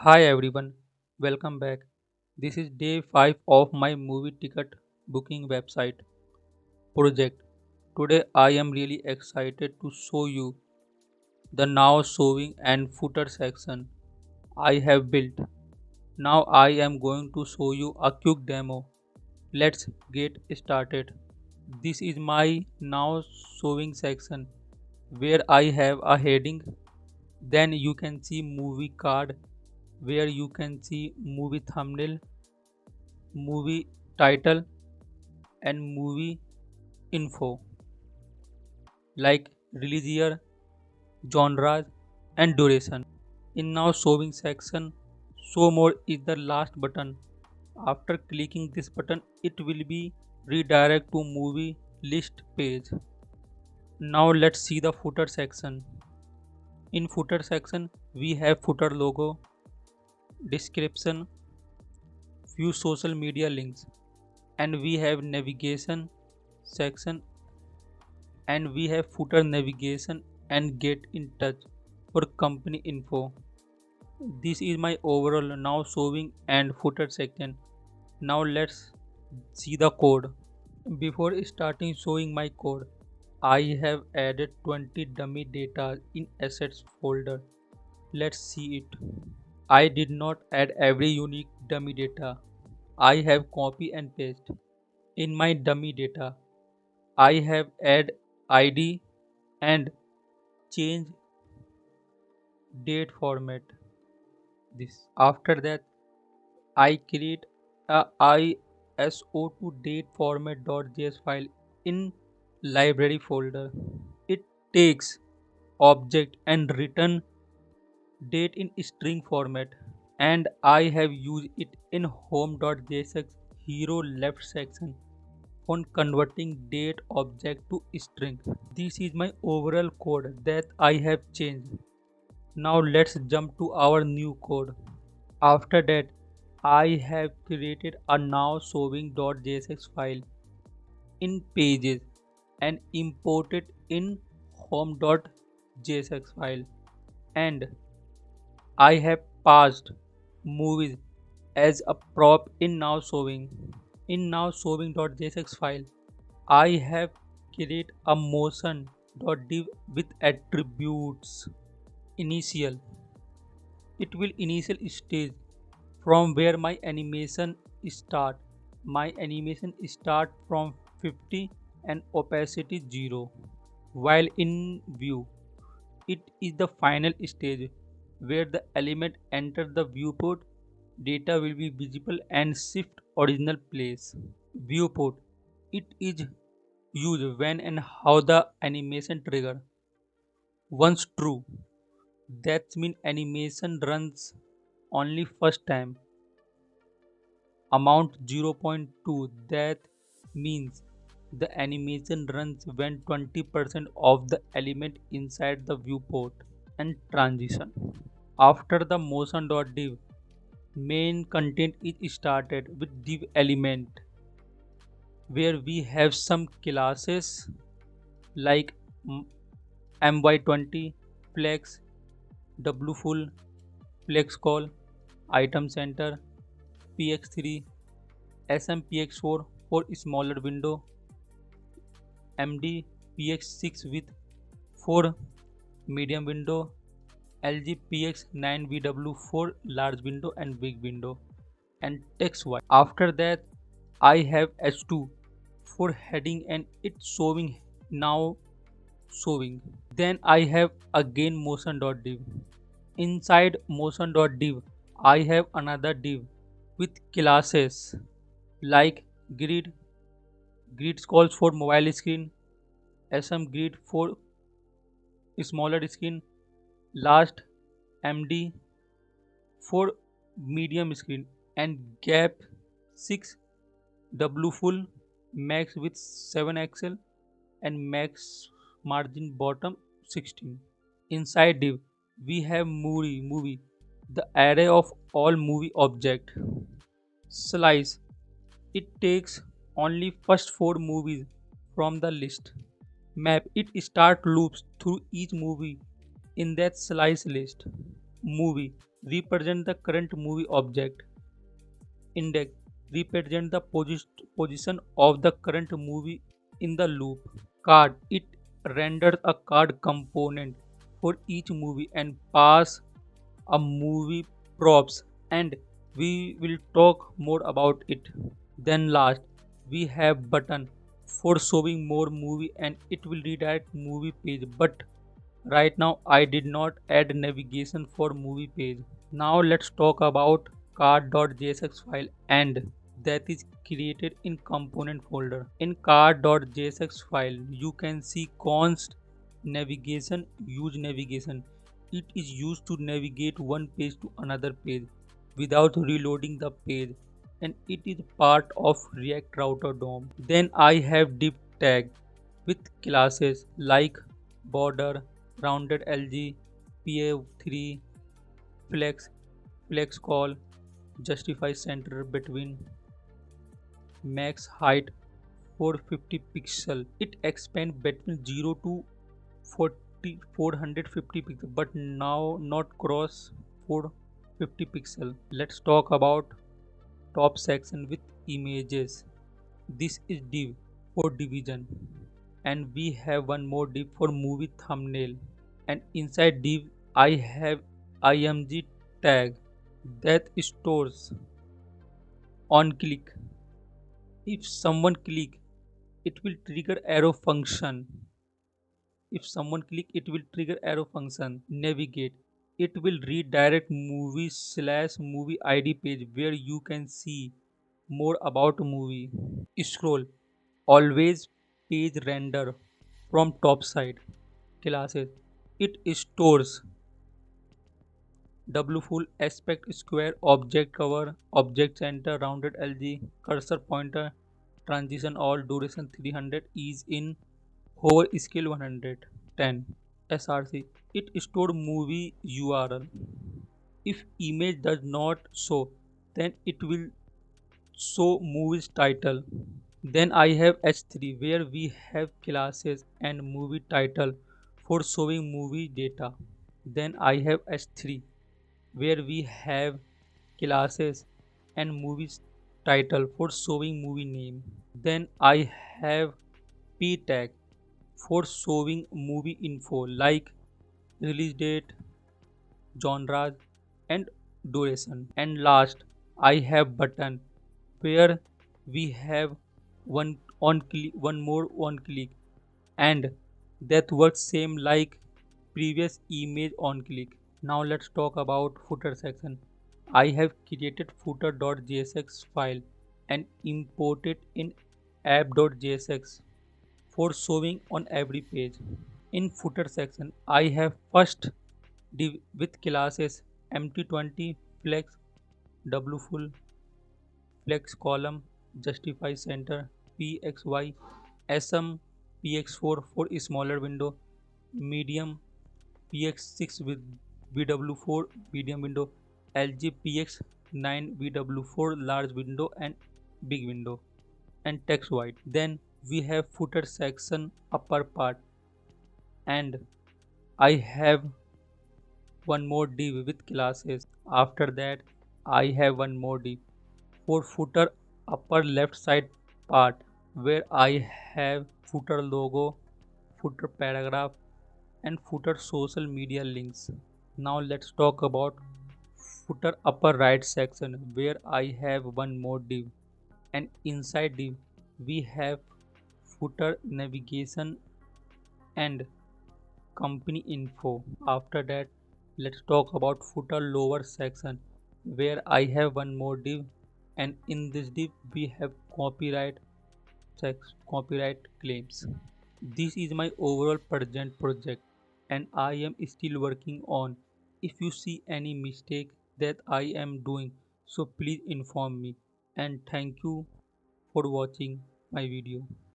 Hi everyone, welcome back. This is day 5 of my movie ticket booking website project. Today I am really excited to show you the now showing and footer section I have built. Now I am going to show you a quick demo. Let's get started. This is my now showing section where I have a heading. Then you can see movie card where you can see movie thumbnail, movie title and movie info like release year, genres and duration. In now showing section, show more is the last button. After clicking this button, it will be redirect to movie list page. Now let's see the footer section. In footer section, we have footer logo, description, few social media links, and we have navigation section, and we have footer navigation and get in touch for company info. This is my overall now showing and footer section. Now let's see the code. Before starting showing my code, I have added 20 dummy data in assets folder. Let's see it. I did not add every unique dummy data. I have copy and paste. In my dummy data, I have add ID and change date format. This after that I create a ISO to date format.js file in library folder. It takes object and return date in string format, and I have used it in home.js hero left section on converting date object to string. This is my overall code that I have changed. Now let's jump to our new code. After that, I have created a now showing.jsx file in pages and imported in home.jsx file, and I have passed movies as a prop in now showing. In now showing.jsx file, I have created a motion.div with attributes initial. It will initial stage from where my animation start. My animation start from 50 and opacity 0. While in view, it is the final stage where the element enter the viewport, data will be visible and shift original place. Viewport, it is used when and how the animation trigger. Once true, that means animation runs only first time. Amount 0.2, that means the animation runs when 20% of the element inside the viewport. And transition, after the motion.div main content is started with div element where we have some classes like my20, flex, wfull, flex call, item center, px3, smpx4 for smaller window, MD PX6 with 4 medium window, LG PX9VW for large window and big window, and text white. After that, I have H2 for heading and it's showing now showing. Then I have again motion.div. Inside motion.div, I have another div with classes like grid, grid calls for mobile screen, SM grid for smaller screen, last MD for medium screen, and gap 6 W full max with 7 XL and max margin bottom 16. Inside div we have movie, the array of all movie object. Slice, it takes only first 4 movies from the list. Map, it start loops through each movie in that slice list. Movie, represent the current movie object. Index represent the position of the current movie in the loop. Card, it renders a card component for each movie and pass a movie props, and we will talk more about it. Then last we have button for showing more movie and it will redirect movie page, but right now I did not add navigation for movie page. Now let's talk about card.jsx file, and that is created in component folder. In card.jsx file you can see const navigation, use navigation. It is used to navigate one page to another page without reloading the page, and it is part of React Router DOM. Then I have div tag with classes like border, rounded LG, PA3, flex, flex call, justify center between, max height 450 pixel. It expand between 0 to 40 450 pixel, but now not cross 450 pixel. Let's talk about top section with images. This is div for division, and we have one more div for movie thumbnail, and inside div I have img tag that stores on click. If someone click, it will trigger arrow function. If someone click, it will trigger arrow function. Navigate, it will redirect movie slash movie id page where you can see more about movie. Scroll, always page render from top side. Classes, it stores W full aspect square, object cover, object center, rounded LG, cursor pointer, transition all, duration 300, ease in, hover scale 110. SRC, it store movie URL. If image does not show, then it will show movie's title. Then I have H3 where we have classes and movie title for showing movie data. Then I have H3 where we have classes and movies title for showing movie name. Then I have P tag for showing movie info like release date, genres, and duration. And last, I have button where we have one more on click, and that works same like previous image on click. Now let's talk about footer section. I have created footer.jsx file and imported in app.jsx for showing on every page. In footer section, I have first div with classes empty20, flex, w full, flex column, justify center, pxy, sm, px4 for smaller window, medium, px6 with vw4 medium window, lg px9 vw4 large window and big window, and text white. Then we have footer section upper part, and I have one more div with classes. After that, I have one more div for footer upper left side part where I have footer logo, footer paragraph, and footer social media links. Now let's talk about footer upper right section where I have one more div, and inside div we have footer navigation and company info. After that, let's talk about footer lower section where I have one more div, and in this div we have copyright claims. This is my overall present project and I am still working on. If you see any mistake that I am doing, so please inform me, and thank you for watching my video.